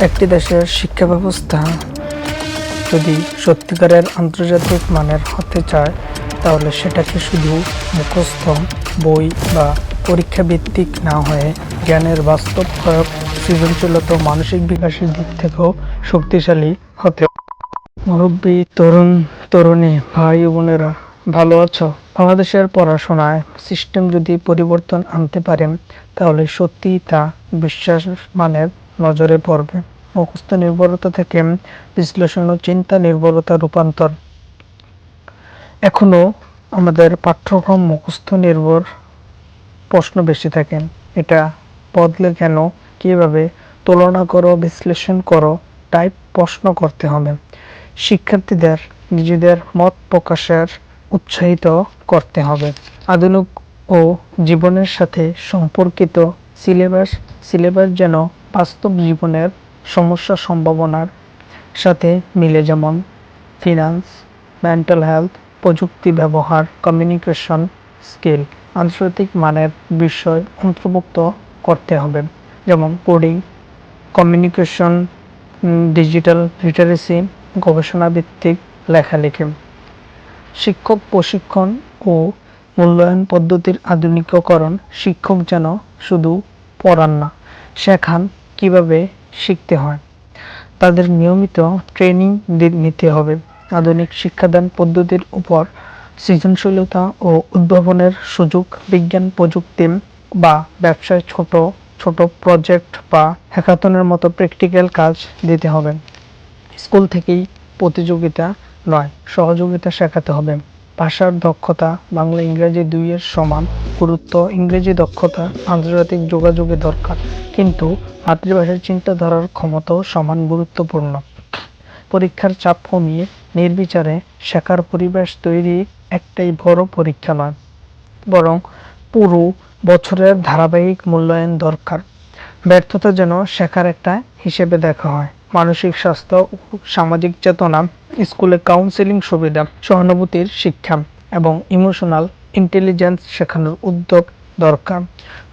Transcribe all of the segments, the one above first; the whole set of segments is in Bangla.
একটি দেশের শিক্ষা ব্যবস্থা যদি সত্যিকারের আন্তর্জাতিক মানের হতে চায়, তাহলে সেটাকে শুধু মুখস্থ বই বা পরীক্ষা ভিত্তিক না হয়ে জ্ঞানের বাস্তব প্রয়োগ, সৃজনশীলতা ও মানসিক বিকাশের দিক থেকেও শক্তিশালী হতে হবে। মুরব্বী, তরুণী, ভাই ও বোনেরা, ভালো আছো? বাংলাদেশের পড়াশোনায় সিস্টেম যদি পরিবর্তন আনতে পারেন, তাহলে সত্যিই তা বিশ্বাস মানের নজরে পড়বে। মুখস্থ নির্ভরতা থেকে বিশ্লেষণ ও চিন্তা নির্ভরতা রূপান্তর। এখনো আমাদের পাঠ্যক্রম মুখস্থ নির্ভর প্রশ্ন বেশি থাকেন। এটা বদলে কেন, কিভাবে, তুলনা করো, বিশ্লেষণ করো টাইপ প্রশ্ন করতে হবে। শিক্ষার্থীদের নিজেদের মত প্রকাশের উৎসাহিত করতে হবে। আধুনিক ও জীবনের সাথে সম্পর্কিত সিলেবাস যেন বাস্তব জীবনের সমস্যা সম্ভাবনার সাথে মিলে, যেমন ফিনান্স, মেন্টাল হেলথ, প্রযুক্তি ব্যবহার, কমিউনিকেশন স্কিল। আন্তর্জাতিক মানের বিষয় অন্তর্ভুক্ত করতে হবে, যেমন কোডিং, কমিউনিকেশন, ডিজিটাল লিটারেসি, গবেষণা ভিত্তিক লেখালেখি। শিক্ষক প্রশিক্ষণ ও মূল্যায়ন পদ্ধতির আধুনিকীকরণ। শিক্ষক যেন শুধু পড়ান না, শেখান কিভাবে শিখতে হয়। তাদের নিয়মিত ট্রেনিং নিতে হবে। আধুনিক শিক্ষাদান পদ্ধতির উপর সৃজনশীলতা ও উদ্ভাবনের সুযোগ, বিজ্ঞান, প্রযুক্তি বা ব্যবসায় ছোট ছোট প্রজেক্ট বা হ্যাকাথনের মতো প্র্যাকটিক্যাল কাজ দিতে হবে। স্কুল থেকেই প্রতিযোগিতা নয়, সহযোগিতা শেখাতে হবে। ভাষার দক্ষতা, বাংলা ইংরেজি 2 এর সমান গুরুত্ব। ইংরেজি দক্ষতা আন্তর্জাতিক যোগাযোগে দরকার, কিন্তু মাতৃভাষায় চিন্তাধারার ক্ষমতাও সমান গুরুত্বপূর্ণ। পরীক্ষার চাপ কমিয়ে নির্বিচারে শেখার পরিবেশ তৈরি একটাই বড় পরীক্ষা নয়, বরং পুরো বছরের ধারাবাহিক মূল্যায়ন দরকার। ব্যর্থতা যেন শেখার একটা হিসেবে দেখা হয়। মানসিক স্বাস্থ্য ও সামাজিক চেতনা। স্কুলে কাউন্সেলিং সুবিধা, সহানুভূতির শিক্ষা এবং ইমোশনাল ইন্টেলিজেন্স শেখানোর উদ্যোগ দরকার।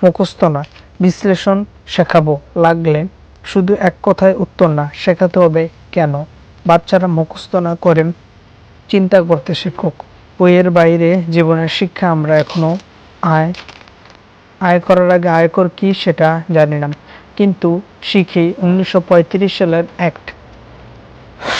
মুখস্থ নয়, বিশ্লেষণ শেখাবো, লাগলে শুধু এক কথায় উত্তর না, শেখাতে হবে কেন। বাচ্চারা মুখস্থ না করে চিন্তা করতে শিখুক। বইয়ের বাইরে জীবনের শিক্ষা। আমরা এখনো আয় করার আগে আয়কর কি সেটা জানি না, কিন্তু শিখি 1935 সালের অ্যাক্ট।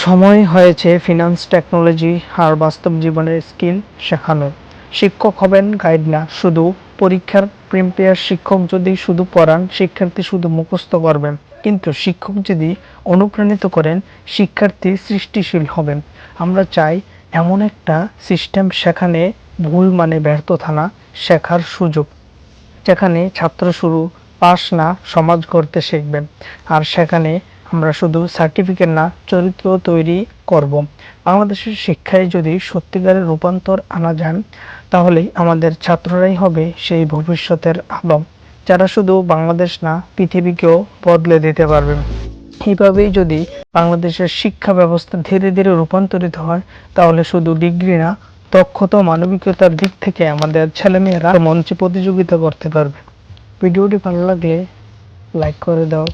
সময় হয়েছে ফিনান্স, টেকনোলজি আর বাস্তব জীবনের স্কিল শেখানোর। শিক্ষক হবেন গাইড না, শুধু পরীক্ষার প্রিপেয়ার। শিক্ষক যদি শুধু পড়ান, শিক্ষার্থী শুধু মুখস্থ করবেন। কিন্তু শিক্ষক যদি অনুপ্রাণিত করেন, শিক্ষার্থী সৃষ্টিশীল হবেন। আমরা চাই এমন একটা সিস্টেম, সেখানে ভুল মানে ব্যর্থতা না, শেখার সুযোগ। যেখানে ছাত্র শুরু পাস না, সমাজ গড়তে শিখবেন। আর সেখানে আমরা শুধু সার্টিফিকেট না, চরিত্র তৈরি করব। বাংলাদেশের শিক্ষায় যদি সত্যিকারের রূপান্তর আনা যায়, তাহলেই আমাদের ছাত্ররাই হবে সেই ভবিষ্যতের আলো, যারা শুধু বাংলাদেশ না, পৃথিবীকেও বদলে দিতে পারবে। এইভাবেই যদি বাংলাদেশের শিক্ষা ব্যবস্থা ধীরে ধীরে রূপান্তরিত হয়, তাহলে শুধু ডিগ্রি না, দক্ষতা, মানবিকতার দিক থেকে আমাদের ছেলেমেয়েরা মঞ্চে প্রতিযোগিতা করতে পারবে। ভিডিওটি ভালো লাগলে লাইক করে দাও,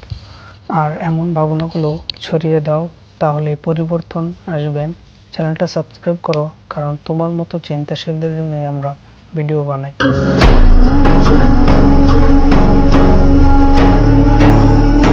আর এমন ভাবনাগুলো ছড়িয়ে দাও, তাহলে পরিবর্তন আসবেন। চ্যানেলটা সাবস্ক্রাইব করো, কারণ তোমার মতো চিন্তাশীলদের জন্য আমরা ভিডিও বানাই।